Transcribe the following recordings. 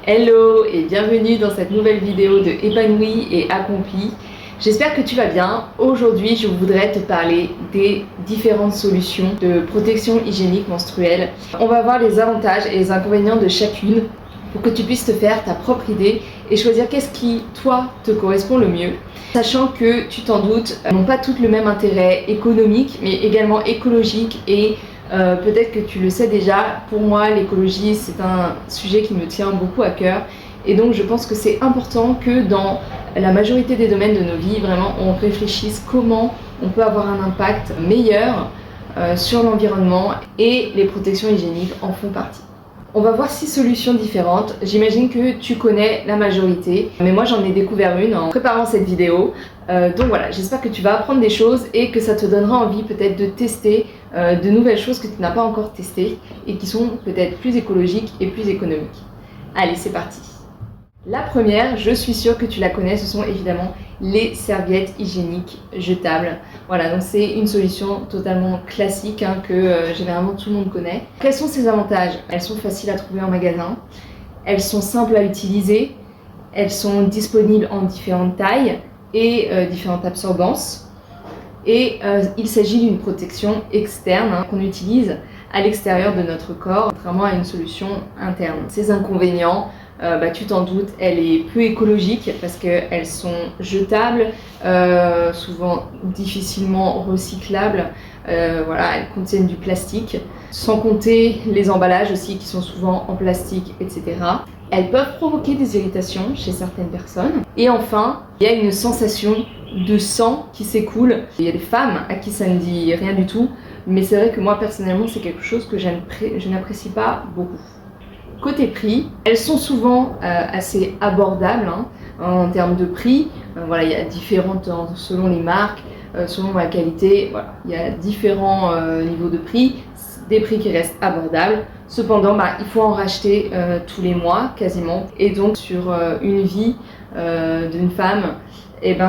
Hello et bienvenue dans cette nouvelle vidéo de Épanouie et Accomplie. J'espère que tu vas bien. Aujourd'hui, je voudrais te parler des différentes solutions de protection hygiénique menstruelle. On va voir les avantages et les inconvénients de chacune pour que tu puisses te faire ta propre idée et choisir qu'est-ce qui, toi, te correspond le mieux. Sachant que, tu t'en doutes, n'ont pas toutes le même intérêt économique, mais également écologique et peut-être que tu le sais déjà, pour moi l'écologie c'est un sujet qui me tient beaucoup à cœur et donc je pense que c'est important que dans la majorité des domaines de nos vies, vraiment on réfléchisse comment on peut avoir un impact meilleur sur l'environnement et les protections hygiéniques en font partie. On va voir 6 solutions différentes. J'imagine que tu connais la majorité, mais moi j'en ai découvert une en préparant cette vidéo. Donc voilà, j'espère que tu vas apprendre des choses et que ça te donnera envie peut-être de tester de nouvelles choses que tu n'as pas encore testées et qui sont peut-être plus écologiques et plus économiques. Allez, c'est parti. La première, je suis sûre que tu la connais, ce sont évidemment les serviettes hygiéniques jetables. Voilà, donc c'est une solution totalement classique que généralement tout le monde connaît. Quels sont ses avantages? Elles sont faciles à trouver en magasin, elles sont simples à utiliser, elles sont disponibles en différentes tailles et différentes absorbances. Et il s'agit d'une protection externe qu'on utilise à l'extérieur de notre corps, contrairement à une solution interne. Ces inconvénients, tu t'en doutes, elle est peu écologique parce qu'elles sont jetables, souvent difficilement recyclables, elles contiennent du plastique, sans compter les emballages aussi qui sont souvent en plastique, etc. Elles peuvent provoquer des irritations chez certaines personnes. Et enfin, il y a une sensation de sang qui s'écoule. Il y a des femmes à qui ça ne dit rien du tout, mais c'est vrai que moi personnellement c'est quelque chose que je n'apprécie pas beaucoup. Côté prix, elles sont souvent assez abordables en termes de prix. Il y a différentes selon les marques, selon la qualité. Voilà, il y a différents niveaux de prix, des prix qui restent abordables. Cependant, il faut en racheter tous les mois quasiment. Et donc sur une vie d'une femme,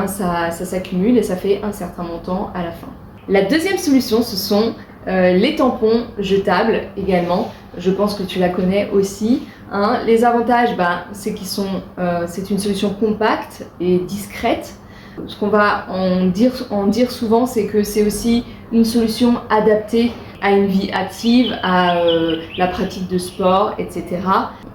ça s'accumule et ça fait un certain montant à la fin. La deuxième solution, ce sont les tampons jetables également. Je pense que tu la connais aussi. Les avantages, c'est c'est une solution compacte et discrète. Ce qu'on va en dire souvent, c'est que c'est aussi une solution adaptée à une vie active, à la pratique de sport, etc.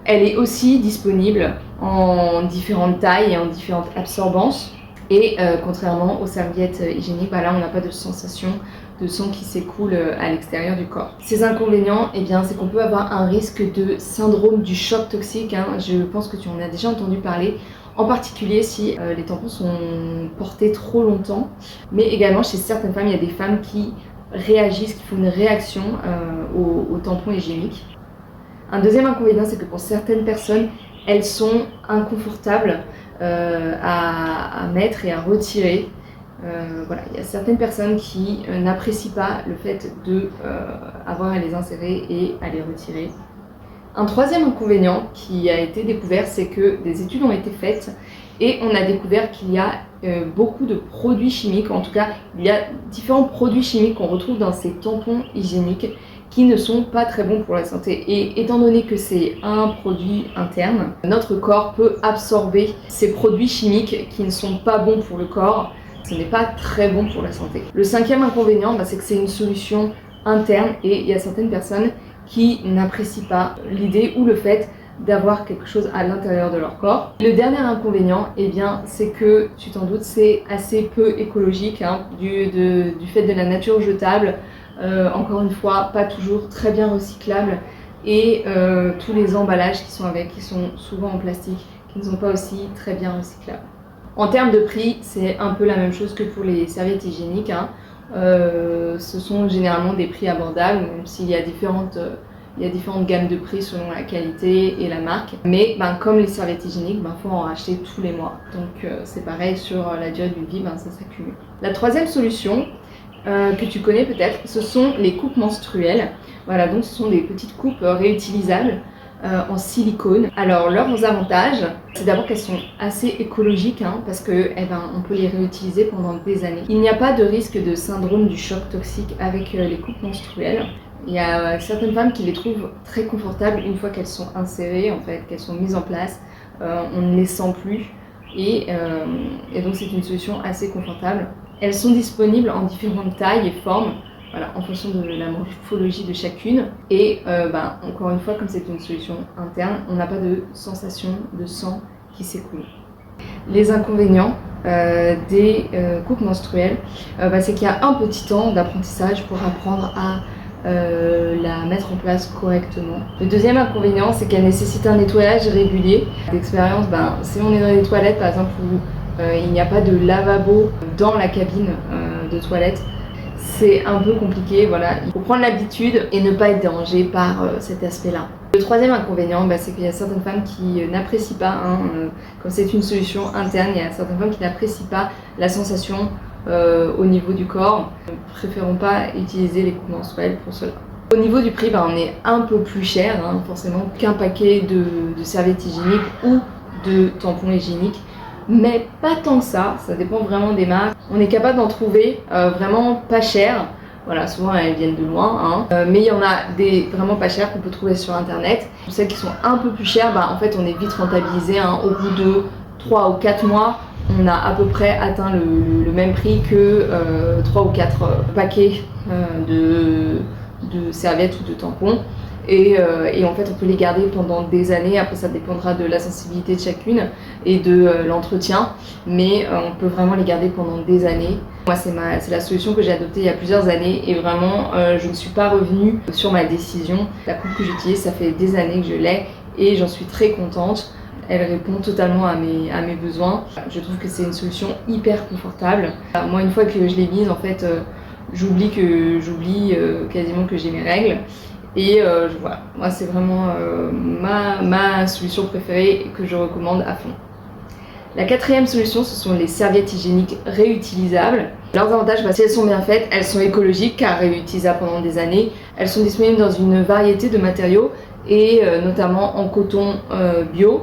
Elle est aussi disponible en différentes tailles et en différentes absorbances. Et contrairement aux serviettes hygiéniques, là on n'a pas de sensation de sang qui s'écoule à l'extérieur du corps. Ces inconvénients, c'est qu'on peut avoir un risque de syndrome du choc toxique. Je pense que tu en as déjà entendu parler, en particulier si les tampons sont portés trop longtemps. Mais également chez certaines femmes, il y a des femmes qui réagissent, qui font une réaction aux tampons hygiéniques. Un deuxième inconvénient, c'est que pour certaines personnes, elles sont inconfortables à mettre et à retirer. Il y a certaines personnes qui n'apprécient pas le fait d'avoir à les insérer et à les retirer. Un troisième inconvénient qui a été découvert, c'est que des études ont été faites et on a découvert qu'il y a beaucoup de produits chimiques, en tout cas il y a différents produits chimiques qu'on retrouve dans ces tampons hygiéniques qui ne sont pas très bons pour la santé. Et étant donné que c'est un produit interne, notre corps peut absorber ces produits chimiques qui ne sont pas bons pour le corps. Ce n'est pas très bon pour la santé. Le cinquième inconvénient, c'est que c'est une solution interne et il y a certaines personnes qui n'apprécient pas l'idée ou le fait d'avoir quelque chose à l'intérieur de leur corps. Le dernier inconvénient, c'est que, tu t'en doutes, c'est assez peu écologique du fait de la nature jetable. Encore une fois, pas toujours très bien recyclable et tous les emballages qui sont avec, qui sont souvent en plastique, qui ne sont pas aussi très bien recyclables. En termes de prix, c'est un peu la même chose que pour les serviettes hygiéniques. Ce sont généralement des prix abordables, même s'il y a différentes gammes de prix selon la qualité et la marque. Mais comme les serviettes hygiéniques, faut en racheter tous les mois. Donc c'est pareil, sur la durée d'une vie, ça s'accumule. La troisième solution, que tu connais peut-être, ce sont les coupes menstruelles. Donc ce sont des petites coupes réutilisables en silicone. Alors leurs avantages, c'est d'abord qu'elles sont assez écologiques parce que on peut les réutiliser pendant des années. Il n'y a pas de risque de syndrome du choc toxique avec les coupes menstruelles. Il y a certaines femmes qui les trouvent très confortables une fois qu'elles sont insérées, en fait, qu'elles sont mises en place. On ne les sent plus et donc c'est une solution assez confortable. Elles sont disponibles en différentes tailles et formes, voilà, en fonction de la morphologie de chacune. Et encore une fois, comme c'est une solution interne, on n'a pas de sensation de sang qui s'écoule. Les inconvénients des coupes menstruelles, c'est qu'il y a un petit temps d'apprentissage pour apprendre à la mettre en place correctement. Le deuxième inconvénient, c'est qu'elle nécessite un nettoyage régulier. D'expérience, si on est dans les toilettes par exemple où il n'y a pas de lavabo dans la cabine de toilette, c'est un peu compliqué, voilà. Il faut prendre l'habitude et ne pas être dérangé par cet aspect-là. Le troisième inconvénient, c'est qu'il y a certaines femmes qui n'apprécient pas, comme c'est une solution interne, il y a certaines femmes qui n'apprécient pas la sensation au niveau du corps. Nous ne préférons pas utiliser les coupes menstruelles pour cela. Au niveau du prix, on est un peu plus cher, forcément, qu'un paquet de serviettes hygiéniques ou de tampons hygiéniques. Mais pas tant que ça dépend vraiment des marques. On est capable d'en trouver vraiment pas cher. Voilà, souvent elles viennent de loin, mais il y en a des vraiment pas chères qu'on peut trouver sur internet. Pour celles qui sont un peu plus chères, en fait on est vite rentabilisé. Au bout de 3 ou 4 mois, on a à peu près atteint le même prix que 3 ou 4 paquets de serviettes ou de tampons. Et en fait on peut les garder pendant des années. Après ça dépendra de la sensibilité de chacune et de l'entretien, mais on peut vraiment les garder pendant des années. Moi c'est la solution que j'ai adoptée il y a plusieurs années et vraiment je ne suis pas revenue sur ma décision. La coupe que j'utilise, ça fait des années que je l'ai et j'en suis très contente. Elle répond totalement à mes besoins. Je trouve que c'est une solution hyper confortable. Moi une fois que je l'ai mise, en fait j'oublie quasiment que j'ai mes règles. Et voilà, moi c'est vraiment ma solution préférée que je recommande à fond. La quatrième solution, ce sont les serviettes hygiéniques réutilisables. Leurs avantages, si elles sont bien faites, elles sont écologiques car réutilisables pendant des années. Elles sont disponibles dans une variété de matériaux et notamment en coton bio.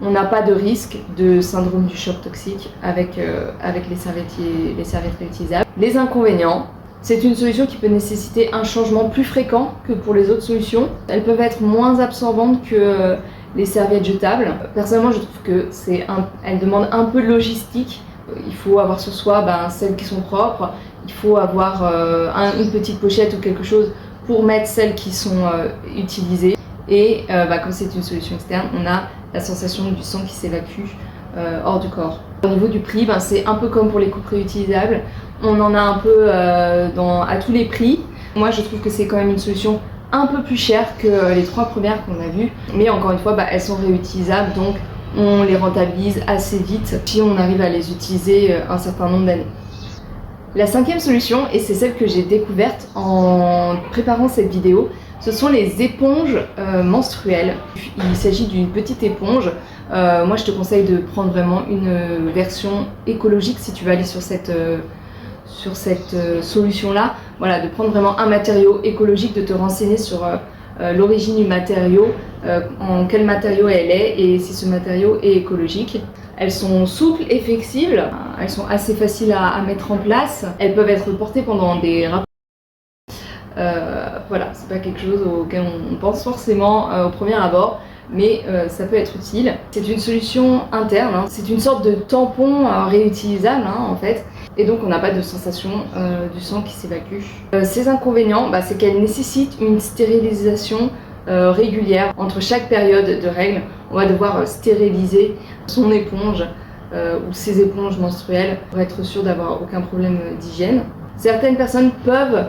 On n'a pas de risque de syndrome du choc toxique avec les serviettes réutilisables. Les inconvénients, c'est une solution qui peut nécessiter un changement plus fréquent que pour les autres solutions. Elles peuvent être moins absorbantes que les serviettes jetables. Personnellement, je trouve que elles demandent un peu de logistique. Il faut avoir sur soi celles qui sont propres. Il faut avoir une petite pochette ou quelque chose pour mettre celles qui sont utilisées. Et comme c'est une solution externe, on a la sensation du sang qui s'évacue hors du corps. Au niveau du prix, c'est un peu comme pour les coupes réutilisables. On en a un peu à tous les prix. Moi je trouve que c'est quand même une solution un peu plus chère que les 3 premières qu'on a vues. Mais encore une fois, elles sont réutilisables, donc on les rentabilise assez vite si on arrive à les utiliser un certain nombre d'années. La 5e solution, et c'est celle que j'ai découverte en préparant cette vidéo, ce sont les éponges menstruelles. Il s'agit d'une petite éponge. Moi je te conseille de prendre vraiment une version écologique si tu veux aller sur cette solution-là. Voilà, de prendre vraiment un matériau écologique, de te renseigner sur l'origine du matériau, en quel matériau elle est et si ce matériau est écologique. Elles sont souples et flexibles, elles sont assez faciles à mettre en place. Elles peuvent être portées pendant des rapports. Voilà, c'est pas quelque chose auquel on pense forcément au premier abord, mais ça peut être utile. C'est une solution interne, c'est une sorte de tampon réutilisable en fait, et donc on n'a pas de sensation du sang qui s'évacue. Ces inconvénients, c'est qu'elle nécessite une stérilisation régulière entre chaque période de règles. On va devoir stériliser son éponge ou ses éponges menstruelles pour être sûr d'avoir aucun problème d'hygiène. Certaines personnes peuvent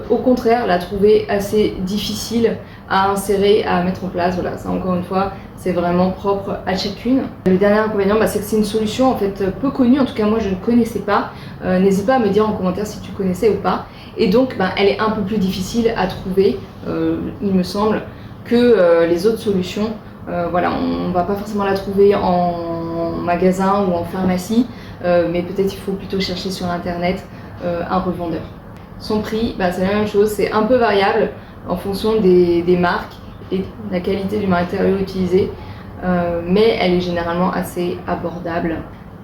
au contraire la trouver assez difficile à insérer, à mettre en place. Voilà, ça encore une fois, c'est vraiment propre à chacune. Le dernier inconvénient, c'est que c'est une solution en fait peu connue, en tout cas moi je ne connaissais pas. N'hésite pas à me dire en commentaire si tu connaissais ou pas. Et donc elle est un peu plus difficile à trouver, il me semble, que les autres solutions. Voilà, on ne va pas forcément la trouver en magasin ou en pharmacie, mais peut-être il faut plutôt chercher sur internet un revendeur. Son prix, c'est la même chose, c'est un peu variable en fonction des marques et de la qualité du matériau utilisé, mais elle est généralement assez abordable.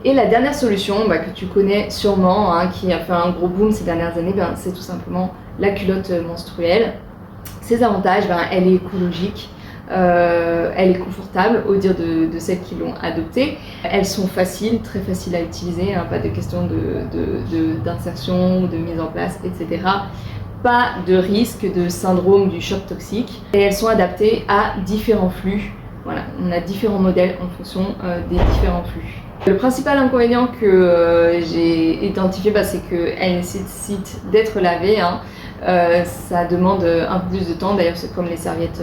Et la dernière solution que tu connais sûrement, qui a fait un gros boom ces dernières années, c'est tout simplement la culotte menstruelle. Ses avantages, elle est écologique, elle est confortable au dire de celles qui l'ont adoptée. Elles sont faciles, très faciles à utiliser, pas de question d'insertion ou de mise en place, etc. Pas de risque de syndrome du choc toxique. Et elles sont adaptées à différents flux. Voilà, on a différents modèles en fonction des différents flux. Le principal inconvénient que j'ai identifié, c'est qu'elle nécessite d'être lavée. Ça demande un peu plus de temps, d'ailleurs c'est comme les serviettes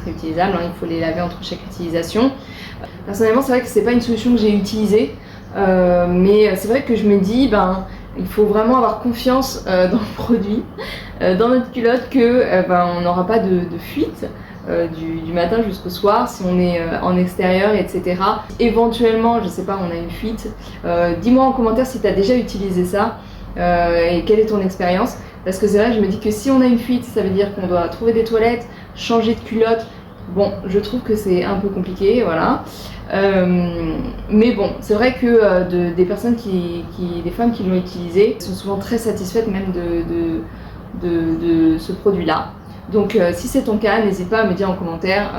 réutilisables, il faut les laver entre chaque utilisation. Personnellement c'est vrai que c'est pas une solution que j'ai utilisée, mais c'est vrai que je me dis il faut vraiment avoir confiance dans le produit, dans notre culotte, que on n'aura pas de fuite du matin jusqu'au soir si on est en extérieur, etc. Éventuellement, je sais pas, on a une fuite, dis-moi en commentaire si tu as déjà utilisé ça et quelle est ton expérience. Parce que c'est vrai, je me dis que si on a une fuite, ça veut dire qu'on doit trouver des toilettes, changer de culotte. Bon, je trouve que c'est un peu compliqué, voilà. Mais bon, c'est vrai que des personnes des femmes qui l'ont utilisé sont souvent très satisfaites même de ce produit-là. Donc si c'est ton cas, n'hésite pas à me dire en commentaire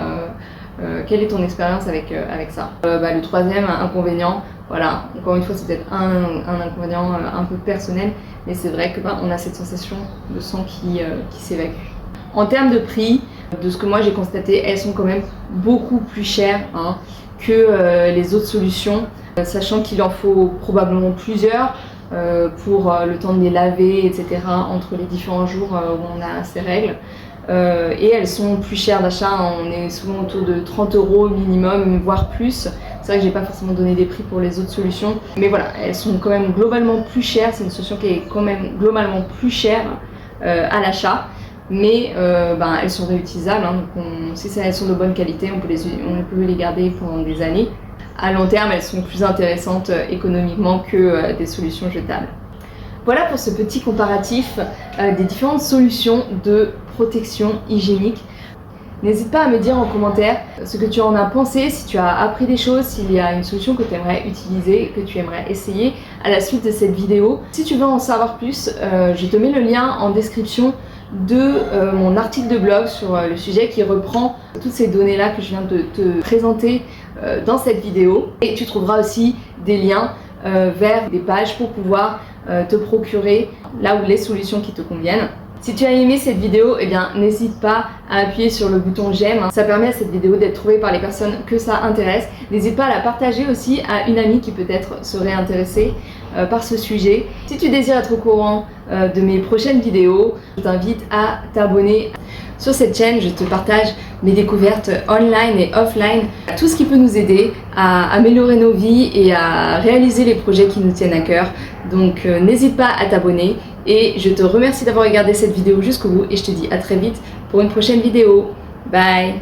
quelle est ton expérience avec ça. Le troisième inconvénient, voilà, encore une fois c'est peut-être un inconvénient un peu personnel, mais c'est vrai que on a cette sensation de sang qui s'évacue. En termes de prix, de ce que moi j'ai constaté, elles sont quand même beaucoup plus chères que les autres solutions, sachant qu'il en faut probablement plusieurs pour le temps de les laver, etc. entre les différents jours où on a ces règles. Et elles sont plus chères d'achat, on est souvent autour de 30 € minimum, voire plus. C'est vrai que j'ai pas forcément donné des prix pour les autres solutions, mais voilà, elles sont quand même globalement plus chères. C'est une solution qui est quand même globalement plus chère à l'achat, mais elles sont réutilisables, donc si elles sont de bonne qualité, on peut les garder pendant des années. À long terme, elles sont plus intéressantes économiquement que des solutions jetables. Voilà pour ce petit comparatif des différentes solutions de protection hygiénique. N'hésite pas à me dire en commentaire ce que tu en as pensé, si tu as appris des choses, s'il y a une solution que tu aimerais utiliser, que tu aimerais essayer à la suite de cette vidéo. Si tu veux en savoir plus, je te mets le lien en description de mon article de blog sur le sujet qui reprend toutes ces données-là que je viens de te présenter dans cette vidéo. Et tu trouveras aussi des liens vers des pages pour pouvoir te procurer là où les solutions qui te conviennent. Si tu as aimé cette vidéo, n'hésite pas à appuyer sur le bouton j'aime. Ça permet à cette vidéo d'être trouvée par les personnes que ça intéresse. N'hésite pas à la partager aussi à une amie qui peut-être serait intéressée par ce sujet. Si tu désires être au courant de mes prochaines vidéos, je t'invite à t'abonner. Sur cette chaîne, je te partage mes découvertes online et offline, tout ce qui peut nous aider à améliorer nos vies et à réaliser les projets qui nous tiennent à cœur. Donc n'hésite pas à t'abonner et je te remercie d'avoir regardé cette vidéo jusqu'au bout et je te dis à très vite pour une prochaine vidéo. Bye!